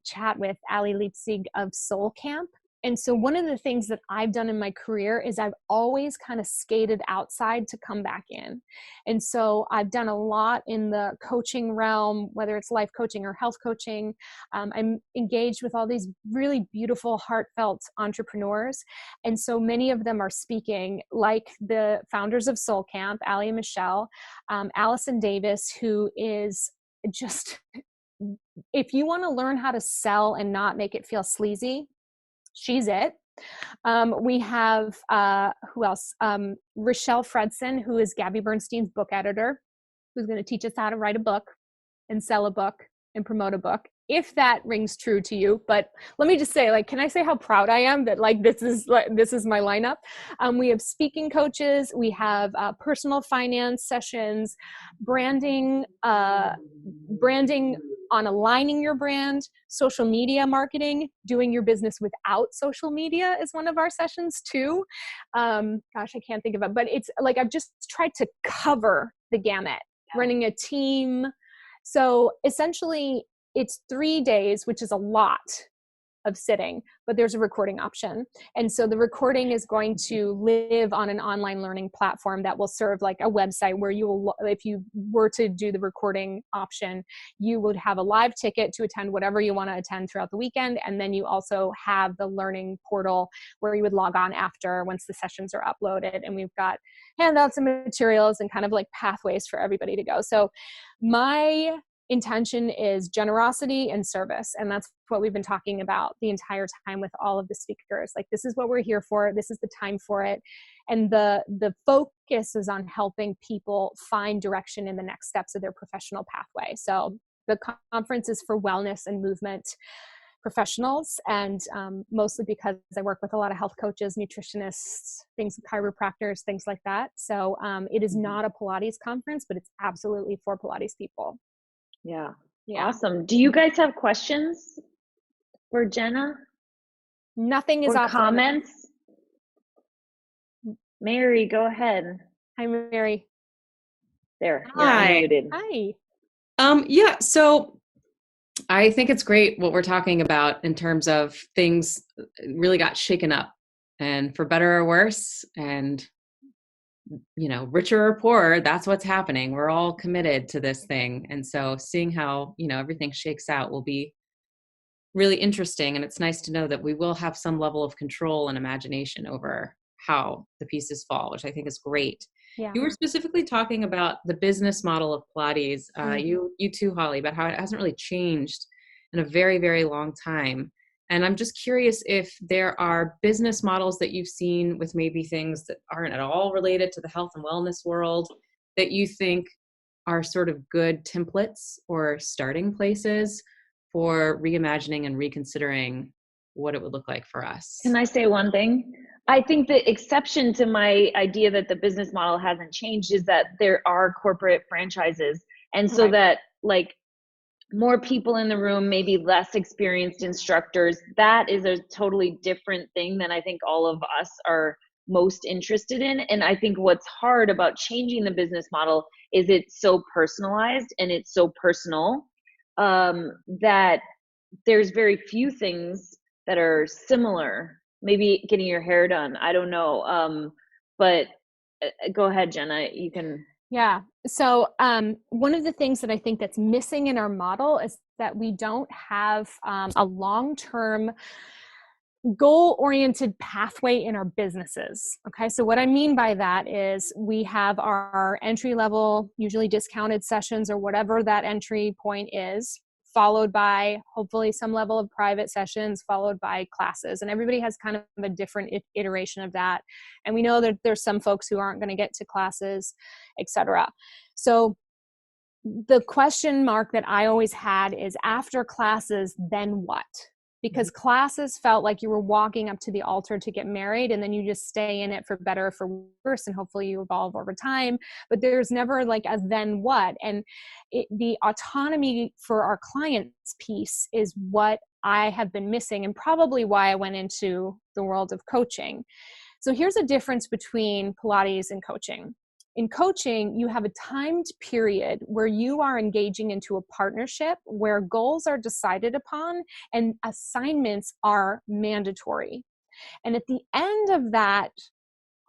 chat with Ali Leipzig of Soul Camp. And so one of the things that I've done in my career is I've always kind of skated outside to come back in. And so I've done a lot in the coaching realm, whether it's life coaching or health coaching. I'm engaged with all these really beautiful, heartfelt entrepreneurs. And so many of them are speaking, like the founders of Soul Camp, Ali and Michelle, Allison Davis, who is just, if you want to learn how to sell and not make it feel sleazy, she's it. We have, who else? Rochelle Fredson, who is Gabby Bernstein's book editor, who's going to teach us how to write a book and sell a book and promote a book, if that rings true to you. But let me just say, like, can I say how proud I am that like this is my lineup? We have speaking coaches, we have personal finance sessions, branding on aligning your brand, social media marketing, doing your business without social media is one of our sessions too. Gosh, I can't think of it, but it's like I've just tried to cover the gamut, running a team. So essentially it's 3 days, which is a lot of sitting, but there's a recording option. And so the recording is going to live on an online learning platform that will serve like a website where you will, if you were to do the recording option, you would have a live ticket to attend whatever you want to attend throughout the weekend. And then you also have the learning portal where you would log on after once the sessions are uploaded. And we've got handouts and materials and kind of like pathways for everybody to go. So my intention is generosity and service. And that's what we've been talking about the entire time with all of the speakers. Like, this is what we're here for. This is the time for it. And the focus is on helping people find direction in the next steps of their professional pathway. So the conference is for wellness and movement professionals, and mostly because I work with a lot of health coaches, nutritionists, things, chiropractors, things like that. So it is not a Pilates conference, but it's absolutely for Pilates people. Yeah. Awesome. Do you guys have questions for Jenna? Nothing is or off comments? Mary, go ahead. Hi, Mary. There, you're Hi. unmuted. Hi. Yeah, so I think it's great what we're talking about in terms of things really got shaken up, and for better or worse, and richer or poorer, that's what's happening. We're all committed to this thing. And so seeing how, everything shakes out will be really interesting. And it's nice to know that we will have some level of control and imagination over how the pieces fall, which I think is great. Yeah. You were specifically talking about the business model of Pilates, you too, Holly, about how it hasn't really changed in a very, very long time. And I'm just curious if there are business models that you've seen with maybe things that aren't at all related to the health and wellness world that you think are sort of good templates or starting places for reimagining and reconsidering what it would look like for us. Can I say one thing? I think the exception to my idea that the business model hasn't changed is that there are corporate franchises. And so that like more people in the room, maybe less experienced instructors, that is a totally different thing than I think all of us are most interested in. And I think what's hard about changing the business model is it's so personalized and it's so personal, that there's very few things that are similar. Maybe getting your hair done, I don't know. But go ahead, Jenna, you can. Yeah. So one of the things that I think that's missing in our model is that we don't have a long-term goal-oriented pathway in our businesses. Okay. So what I mean by that is we have our entry level, usually discounted sessions or whatever that entry point is, followed by hopefully some level of private sessions, followed by classes. And everybody has kind of a different iteration of that. And we know that there's some folks who aren't going to get to classes, etc. So the question mark that I always had is, after classes, then what? Because classes felt like you were walking up to the altar to get married, and then you just stay in it for better or for worse, and hopefully you evolve over time. But there's never like a then what. And the autonomy for our clients piece is what I have been missing, and probably why I went into the world of coaching. So here's a difference between Pilates and coaching. In coaching, you have a timed period where you are engaging into a partnership where goals are decided upon and assignments are mandatory. And at the end of that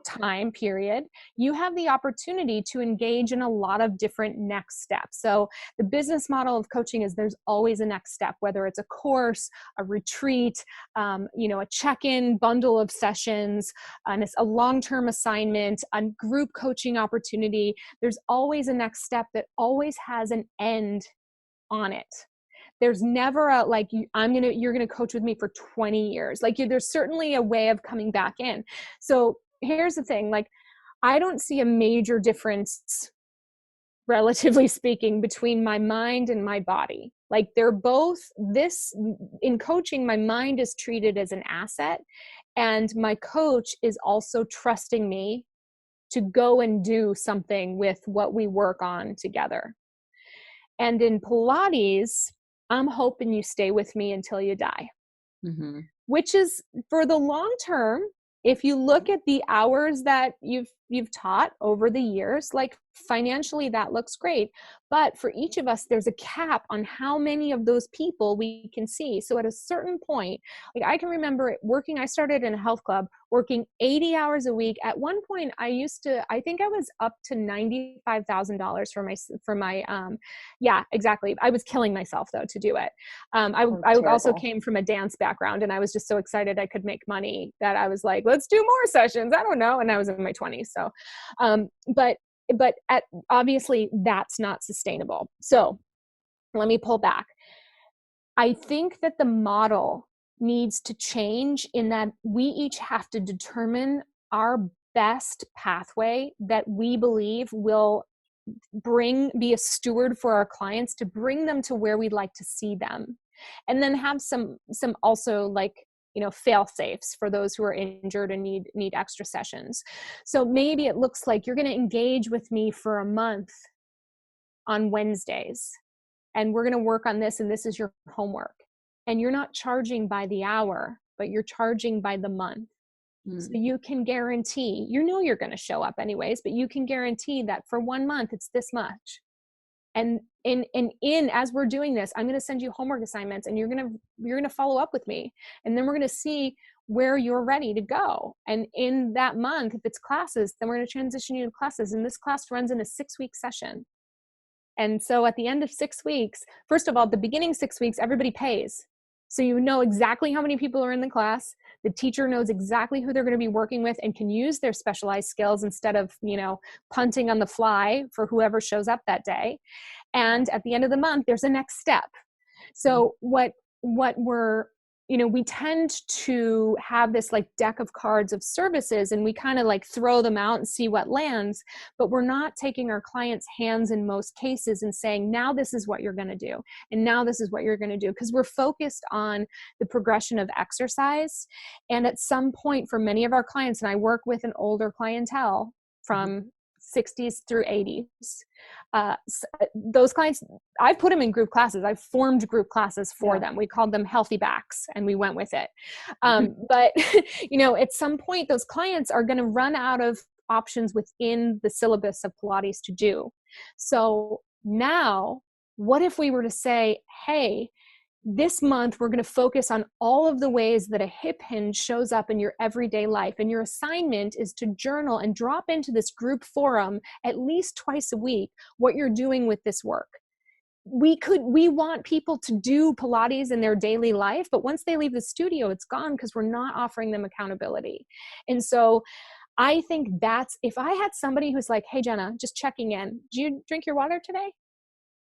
time period, you have the opportunity to engage in a lot of different next steps. So the business model of coaching is there's always a next step, whether it's a course, a retreat, a check-in bundle of sessions, and it's a long-term assignment, a group coaching opportunity. There's always a next step that always has an end on it. There's never a like, you're gonna coach with me for 20 years. Like, there's certainly a way of coming back in. So here's the thing, like, I don't see a major difference, relatively speaking, between my mind and my body. Like, they're both in coaching, my mind is treated as an asset, and my coach is also trusting me to go and do something with what we work on together. And in Pilates, I'm hoping you stay with me until you die, which is, for the long term, if you look at the hours that you've taught over the years, like, financially that looks great. But for each of us, there's a cap on how many of those people we can see. So at a certain point, like, I can remember I started in a health club working 80 hours a week. At one point, I think I was up to $95,000 for my, yeah, exactly. I was killing myself though to do it. I also came from a dance background, and I was just so excited I could make money that I was like, let's do more sessions. I don't know. And I was in my 20s. So, but obviously that's not sustainable. So let me pull back. I think that the model needs to change in that we each have to determine our best pathway that we believe will be a steward for our clients to bring them to where we'd like to see them. And then have some also, like, fail safes for those who are injured and need extra sessions. So maybe it looks like you're going to engage with me for a month on Wednesdays, and we're going to work on this, and this is your homework. And you're not charging by the hour, but you're charging by the month. So you can guarantee, you're going to show up anyways, but you can guarantee that for 1 month, it's this much. And as we're doing this, I'm going to send you homework assignments, and you're going to follow up with me. And then we're going to see where you're ready to go. And in that month, if it's classes, then we're going to transition you to classes. And this class runs in a 6-week session. And so at the end of 6 weeks, first of all, the beginning 6 weeks, everybody pays. So you know exactly how many people are in the class. The teacher knows exactly who they're going to be working with and can use their specialized skills instead of, punting on the fly for whoever shows up that day. And at the end of the month, there's a next step. So what we tend to have this like deck of cards of services, and we kind of like throw them out and see what lands, but we're not taking our clients' hands in most cases and saying, now this is what you're going to do. And now this is what you're going to do. Because we're focused on the progression of exercise. And at some point for many of our clients, and I work with an older clientele from 60s through 80s. Those clients, I've put them in group classes. I've formed group classes for them. We called them healthy backs, and we went with it. But, at some point, those clients are going to run out of options within the syllabus of Pilates to do. So now, what if we were to say, hey, this month, we're going to focus on all of the ways that a hip hinge shows up in your everyday life. And your assignment is to journal and drop into this group forum at least twice a week what you're doing with this work. We want people to do Pilates in their daily life, but once they leave the studio, it's gone because we're not offering them accountability. And so I think if I had somebody who's like, hey, Jenna, just checking in, did you drink your water today?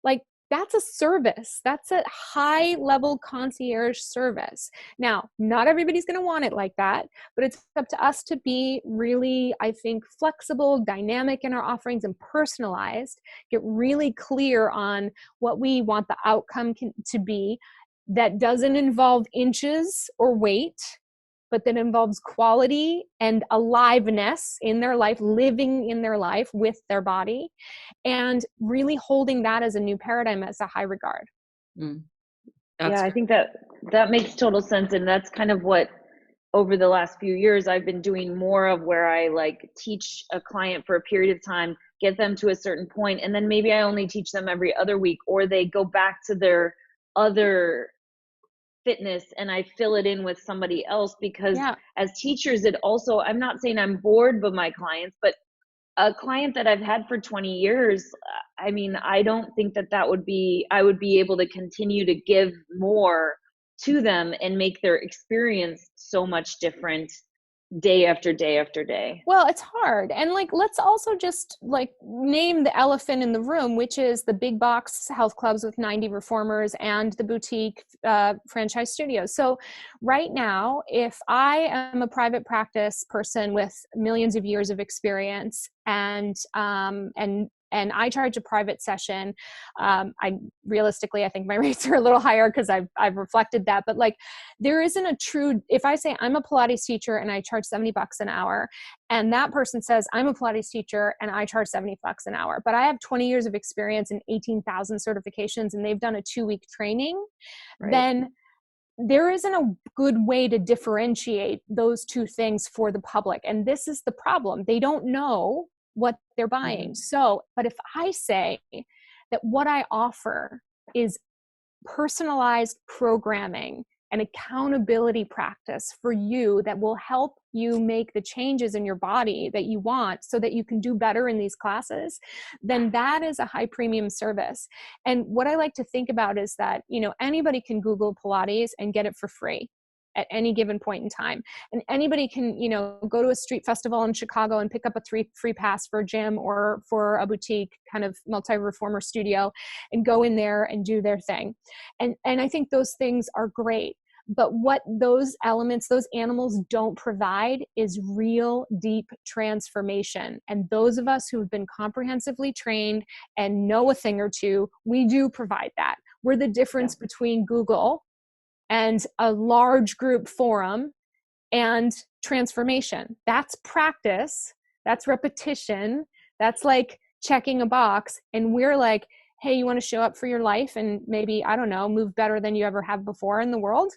Like, that's a service. That's a high level concierge service. Now, not everybody's going to want it like that, but it's up to us to be really, I think, flexible, dynamic in our offerings, and personalized, get really clear on what we want the outcome to be that doesn't involve inches or weight, but that involves quality and aliveness in their life, living in their life with their body, and really holding that as a new paradigm, as a high regard. Yeah, I think that makes total sense. And that's kind of what, over the last few years, I've been doing more of, where I teach a client for a period of time, get them to a certain point, and then maybe I only teach them every other week, or they go back to their other fitness and I fill it in with somebody else, because as teachers, I'm not saying I'm bored with my clients, but a client that I've had for 20 years, I mean, I don't think I would be able to continue to give more to them and make their experience so much different day after day after day. Well, it's hard. And let's also just name the elephant in the room, which is the big box health clubs with 90 reformers and the boutique franchise studios. So right now, if I am a private practice person with millions of years of experience, and I charge a private session, I think my rates are a little higher because I've reflected that, but there isn't a true, if I say I'm a Pilates teacher and I charge $70 an hour, and that person says I'm a Pilates teacher and I charge $70 an hour, but I have 20 years of experience and 18,000 certifications, and they've done a 2-week training, then there isn't a good way to differentiate those two things for the public. And this is the problem. They don't know what they're buying. So, but if I say that what I offer is personalized programming and accountability practice for you that will help you make the changes in your body that you want so that you can do better in these classes, then that is a high premium service. And what I like to think about is that, anybody can Google Pilates and get it for free at any given point in time. And anybody can, go to a street festival in Chicago and pick up a free pass for a gym or for a boutique kind of multi-reformer studio and go in there and do their thing. And I think those things are great. But what those elements, those animals don't provide is real deep transformation. And those of us who have been comprehensively trained and know a thing or two, we do provide that. We're the difference between Google and a large group forum and transformation. That's practice. That's repetition. That's checking a box. And we're like, hey, you want to show up for your life and maybe, I don't know, move better than you ever have before in the world?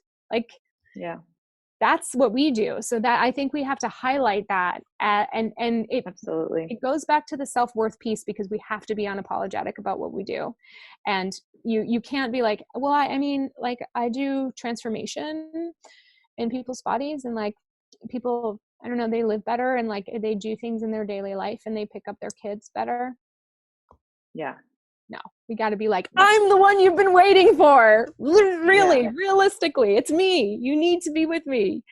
That's what we do. So that I think we have to highlight that. And it absolutely, it goes back to the self-worth piece, because we have to be unapologetic about what we do. And you can't be like, well, I do transformation in people's bodies, and people, I don't know, they live better and they do things in their daily life and they pick up their kids better. Yeah. No, we got to be I'm the one you've been waiting for. Really, realistically, it's me. You need to be with me.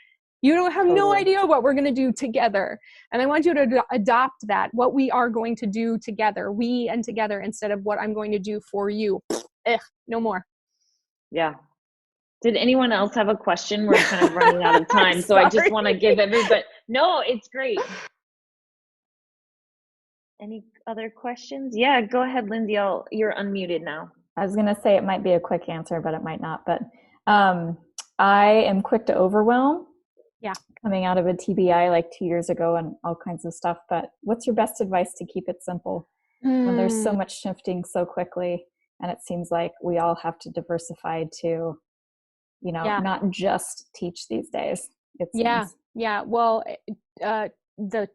You don't have no idea what we're going to do together. And I want you to adopt that, what we are going to do together, we and together, instead of what I'm going to do for you. No more. Yeah. Did anyone else have a question? We're kind of running out of time. So I just want to give everybody, no, it's great. Any other questions? Yeah, go ahead, Lindsay. You're unmuted now. I was going to say it might be a quick answer, but it might not. But I am quick to overwhelm. coming out of a TBI like 2 years ago and all kinds of stuff. But what's your best advice to keep it simple when there's so much shifting so quickly? And it seems like we all have to diversify to, not just teach these days. It seems. Yeah. Well, the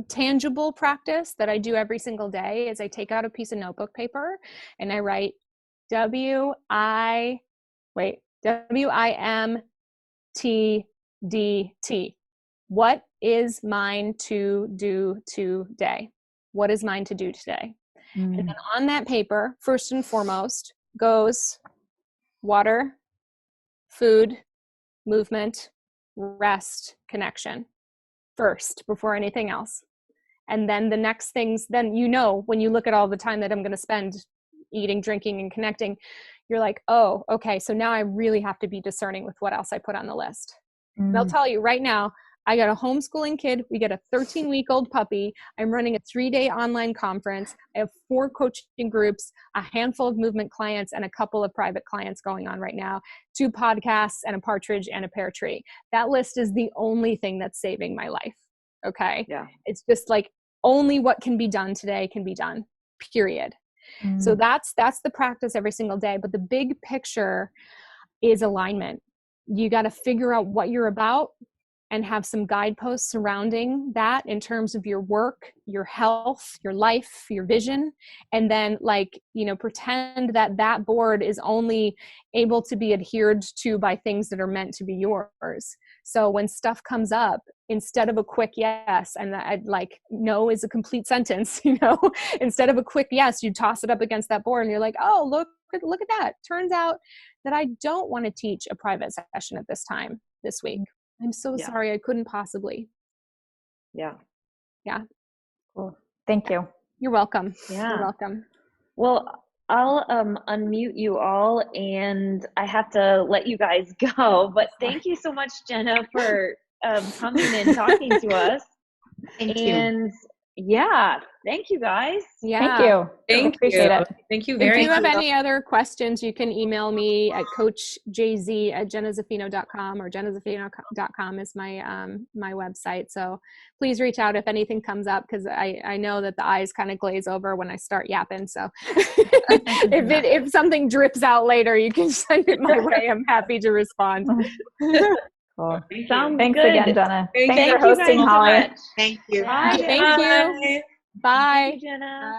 tangible practice that I do every single day is I take out a piece of notebook paper and I write WIMTDT. What is mine to do today? What is mine to do today? And then on that paper, first and foremost, goes water, food, movement, rest, connection first before anything else. And then the next things, then when you look at all the time that I'm going to spend eating, drinking, and connecting, you're like, oh, okay, so now I really have to be discerning with what else I put on the list. And I'll tell you right now, I got a homeschooling kid. We get a 13-week-old puppy. I'm running a 3-day online conference. I have 4 coaching groups, a handful of movement clients, and a couple of private clients going on right now, 2 podcasts, and a partridge and a pear tree. That list is the only thing that's saving my life. Okay. Yeah. It's just like only what can be done today can be done, period. So that's the practice every single day. But the big picture is alignment. You got to figure out what you're about and have some guideposts surrounding that in terms of your work, your health, your life, your vision. And then pretend that board is only able to be adhered to by things that are meant to be yours. So when stuff comes up, instead of a quick yes, and no is a complete sentence, instead of a quick yes, you toss it up against that board and you're like, oh, look at that. Turns out that I don't want to teach a private session at this time this week. I'm so sorry. I couldn't possibly. Yeah. Cool. Thank you. You're welcome. Yeah. You're welcome. Well, I'll unmute you all, and I have to let you guys go. But thank you so much, Jenna, for coming and talking to us. Thank you. Yeah, thank you guys. Yeah. Thank you. Thank Appreciate you. it. Thank you If very you have much. any other questions, you can email me at coachjz@jennazaffino.com, or jennazaffino.com is my website. So please reach out if anything comes up, because I know that the eyes kind of glaze over when I start yapping. So if something drips out later, you can send it my way. I'm happy to respond. Cool. Sounds Thanks good. again, Jenna. Thank Thanks you for hosting, guys so Holly. much. Thank you. Bye. Thank you. Bye. Jenna.